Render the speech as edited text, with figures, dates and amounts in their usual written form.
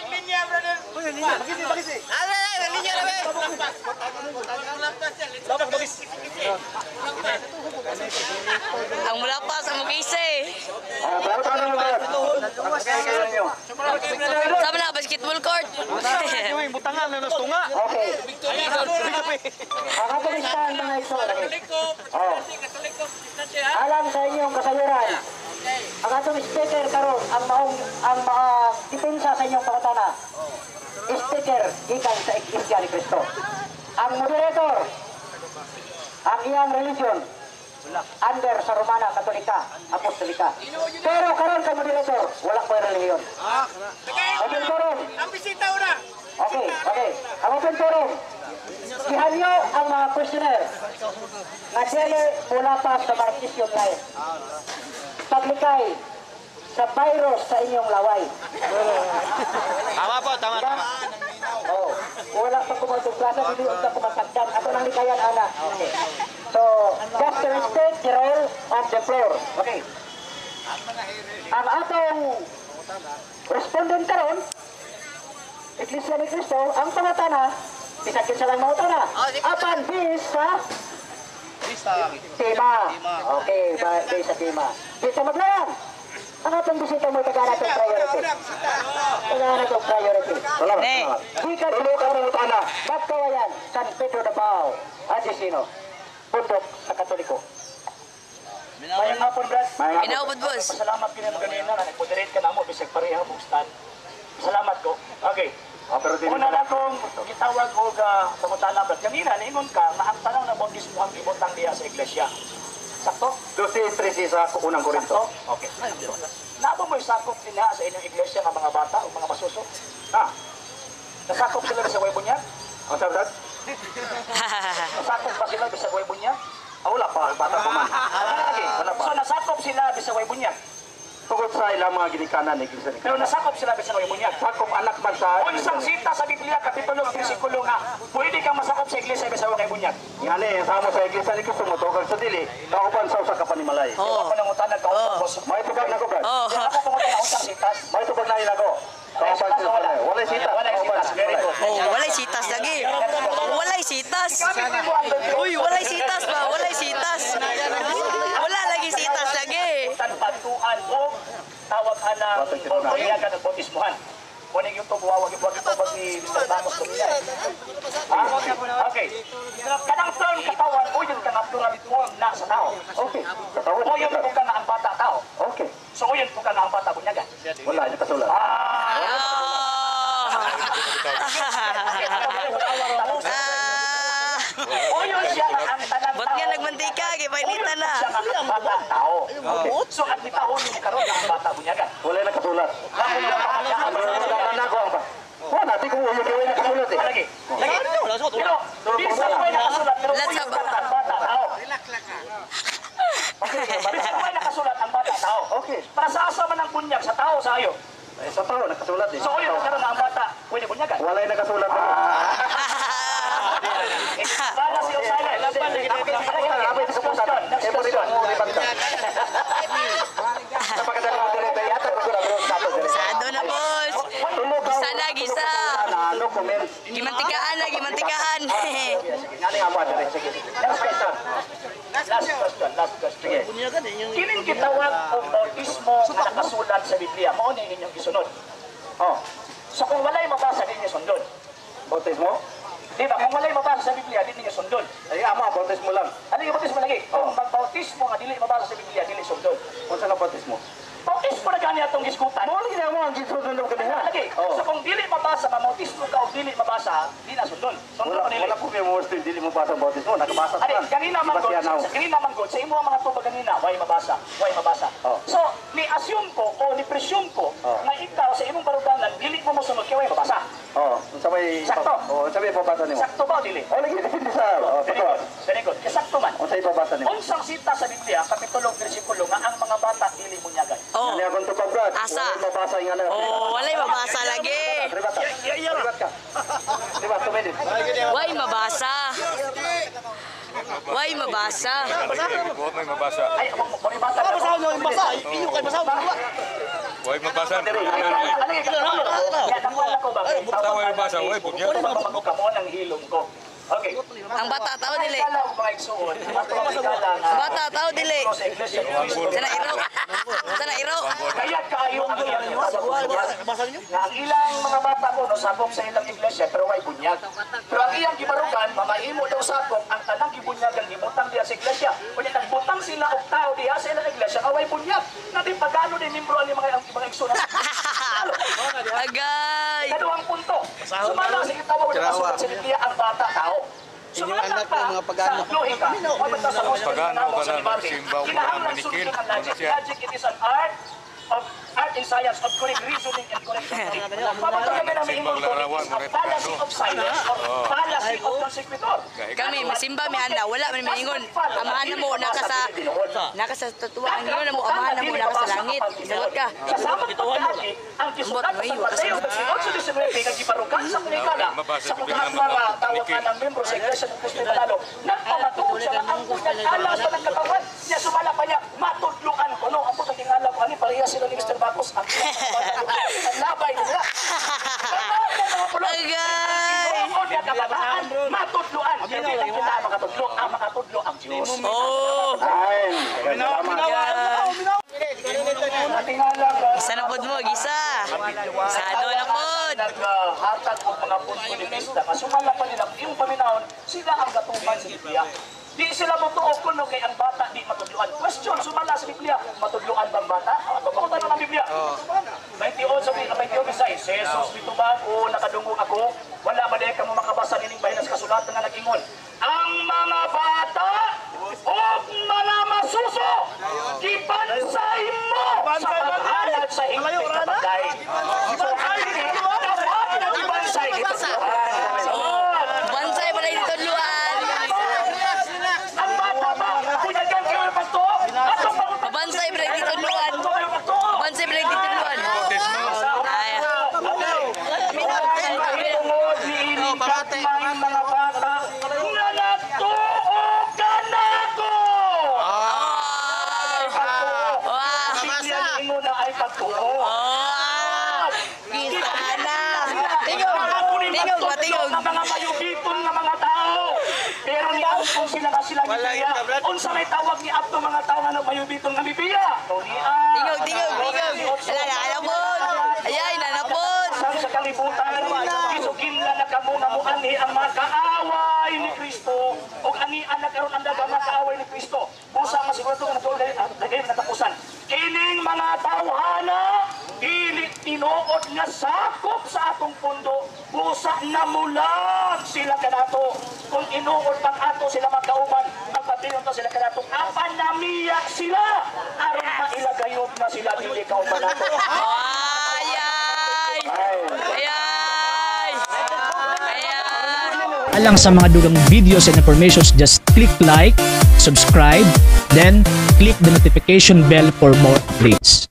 Linya, brother. Bagisi. Linya na, be. Ang mulapas, ang mugise. Sama na, basketball court. Butangan na tunga. Okay. Ang katulisan mga ito. Alam sa inyong kasayuran. Ang atong speaker karon ang depensa sa inyong pangutana. Speaker gikan sa Iglesia ni Cristo. Ang moderator ang iyang religion under sa Romana Katolika, Apostolika. Pero karon ka moderator, wala ko religion. Okay, karon. Ang bisita una. Okay. Ang open forum. Ihanyo ang mga questioner na dili mula pa sa Marxism line. Paglikay sa virus sa inyong laway. Tama po, tama. Oh, wala pa kumatuglasa, hindi pa kumatagdan. Ako nang likayan, anak. Okay. So, just to respect the role on the floor. Okay. Ang atong respondent karon, Iglesia ni Cristo, ang pangatana, isakit sa lang mautana. Apan bis sa tema. Okay, bis sa tema. Bisa maglayang. Ang atong bisita mo, tagana itong priority. Tagana itong priority. Salamat. Gikan sa lugar ng utana. Magkawayan, San Pedro de Bao, Adesino, Bundok sa Katoliko. Mayang hapon, Brad. Ginaubod, boss. Pasalamat ka na ganina na nag-moderate ka na mo, bisag pareha mong stand. Salamat ko. Okay. Una na kong gitawag o pangutana, Brad. Kanina, naingon ka na ang tanong na bondis mo ang ibutang diya sa iglesia. Sakto? 12:13 sa unang Korinto. Okay. Nabo mo sakop din sa inyong iglesia ng mga bata o mga masuso? Nasakop sila sa Webunyan? Ang sabi, Brad? Nasakop ba sila sa Webunyan? Wala pa, bata pa man. Wala pa. So nasakop sila sa Webunyan? Tugod sa ilang mga ginikanan ni Iglesia ni Cristo. Pero nasakop sila sa Webunyan? Sakop anak man sa... O isang sita sa Biblia, kapitulo, versikulo nga, pwede kang masakop sa Iglesia sa Webunyan. Yan sama sa Iglesia ni Cristo mo, tugod sa dili, kauban sa usa ka panimalay. Ako nanguntanan, kauban ko. May tubag na ko, Brad. Ako pangutan na usang sitas. May tubag na yun ako. Kauban sa panimalay. Walay sitas. Very good. Walay sitas lagi. Walay sitas. Uy, walay sitas ba? Walay sitas. Wala lagi sitas lagi. Tanpatuan o tawag anak o payagan ng bautismuhan. Kung yung wag ito ni Mr. Ramos Tumina. Okay. Kanang term katawan o yung kanang ritual na sa tao. Okay. O yung bukan na ang bata tao. Okay. So o yung bukan na ang bata bunyagan. Wala, yung kasulat. O yun siya ang tanang tao. Ba't nga nagmantika? Gipainitan na. Siya ang bata tao. So at itahon yung karoon na ang bata bunyagan. Wala na kasulat. Oh, natin kung uyong gawin na kasulat eh. Lagi. Pero, bisa na may nakasulat, pero uyong ka na ang bata tao. Okay, bisa na may nakasulat ang bata tao. Okay. Para sa asa man ang bunyag sa tao sa ayo. Sa tao, nakasulat eh. So uyong ka na ang bata, pwede bunyagan. Wala yung nakasulat. Para si Osala, laban na ginagawa. Next question. Next question. Sado na, boss. Gisa na, gisa. Gimantikaan na, gimantikaan. Last question. Kining kitawag o bautismo na nakasulat sa Biblia, mao na inyong gisunod. So kung walay mabasa din niyo sundon. Bautismo? Di ba? Kung walay mabasa sa Biblia, din niyo sundon. Ay, ama, bautismo lang. Ano yung bautismo lagi? Kung magbautismo nga dili mabasa sa Biblia, dili sundon. Kung saan ang bautismo? Bautismo na gani atong giskutan. Mo lagi na mo ang giskutan ng kanila. Lagi. So kung dili mabasa, mabautismo ka o dili mabasa, di na sundon. Sundon nila. Wala po may Muslim dili mabasa ang bautismo, nakabasa sa. Kanina man god, sa imo ang mga tubag kanina, way mabasa. So, ni assume ko o ni presume ko na ikaw sa imong baruganan dili mo mosunod kay way mabasa. Sabay sakto. Sabay mabasa nimo. Sakto ba dili? Lagi dili sa. Very good. Sakto man. Unsay mabasa nimo? Unsang sita sa Biblia, kapitulo, versikulo nga ang mga bata dili munyagan. Oh. Asa? Walay mabasa lagi. Way mabasa. Way mabasa. May mabasa. Ay, may basa. Basa. Iyo kay basa. Huwag magbasa. Ang hilom ko. Okay. Ang bata tao dili. Ang Bata tao dili. Sana iro. Sana iro. Kaya kayo ang na ang ilang mga bata ko no sabok sa ilang iglesia pero way bunyag. Pero ang iyang gibarugan mga imo daw sabok ang tanang gibunyagan gibutang diha sa iglesia. Kunya nagbutang sila og tao diha sa ilang iglesia nga way bunyag. Nadi pagano din membro ani mga igsoon. Agay. Kaduhang punto. Sumala sa gitawa sa Biblia ang bata tao. Inyong anak ko, mga pagano. Pagano ka lang, magsimbaw mo ang manikil. Logic, it is an art and science of correct reasoning and correct thinking. Papatuloy namin Simbang larawan, ang fallacy of silence or fallacy of consecutor. Kami masimba mi anda wala man mingon. Amahan na mo naka sa tatuan ngon mo amahan na mo naka sa langit. Sagot ka. Kasama pagkaali, ang kisulat sa Mateo 18:19 kag giparugan sa kunikala sa mga tawag ng membro sa Iglesia ng Cristo Manalo. Nagpamatuod siya ang bunyag alas sa nagkatawan. Niya sumala pa niya matudluan ko no. Ang putang tingala ko ani pareha sila ni Mr. Bacos ang labay nila. Agay. Matudluan. Hindi lang kita makatudlo. Ang makatudlo ang Diyos. Oh. Gisa na pod mo, gisa. Sado na pod. Naghatag ng mga punto ni Krista. Sumala pa nila. Yung paminahon, sila ang gatuman sa Biblia. Di sila matuog kuno kay ang bata di matudluan. Question, sumala sa Biblia, matudluan bang bata? Papunta na ng Biblia. 28 sa Jesus dito ba o nakadungog ako? Wala ba dahil ka mo makabasa nining bahin sa kasulatan nga nag-ingon? Ang mga bata o mga masuso, ibansay mo sa paghalad sa hingpit na bagay. Ibansay ito. Bansay pala yung tudluan. Ang bata ba? Punyagan kayo yung pasto? Bansay pala yung tudluan. Bansay pala yung tudluan. Ay. Pamate, mga bata na natuog ka na ko! Biblia ni mo na ay pagtuo. Gisa na. Tingog ba, tingog? Ng mga mayubiton ng mga tao. Pero ni kung sila na sila Biblia. Unsa may tawag ni Abdo mga tao nga mayubiton ng Biblia? Tingog. Wala na, alam mo. Ayay, nanapod. Sa kalibutan, isuginla na kamo nga mo ani ang mga kaaway ni Kristo o anian na karon ang dagang mga kaaway ni Kristo. Busa masiguro nga tulay lagay na tapusan. Kining mga tawhana dili tinuod nga sakop sa atong pundo. Busa na mulag sila kanato. Kung inuod pang ato sila magkauban, magpabilin to sila kanato. Apan namiya sila aron mailagayod na sila dili kauban nato. Alang sa mga dugang videos and informations, just click like, subscribe, then click the notification bell for more updates.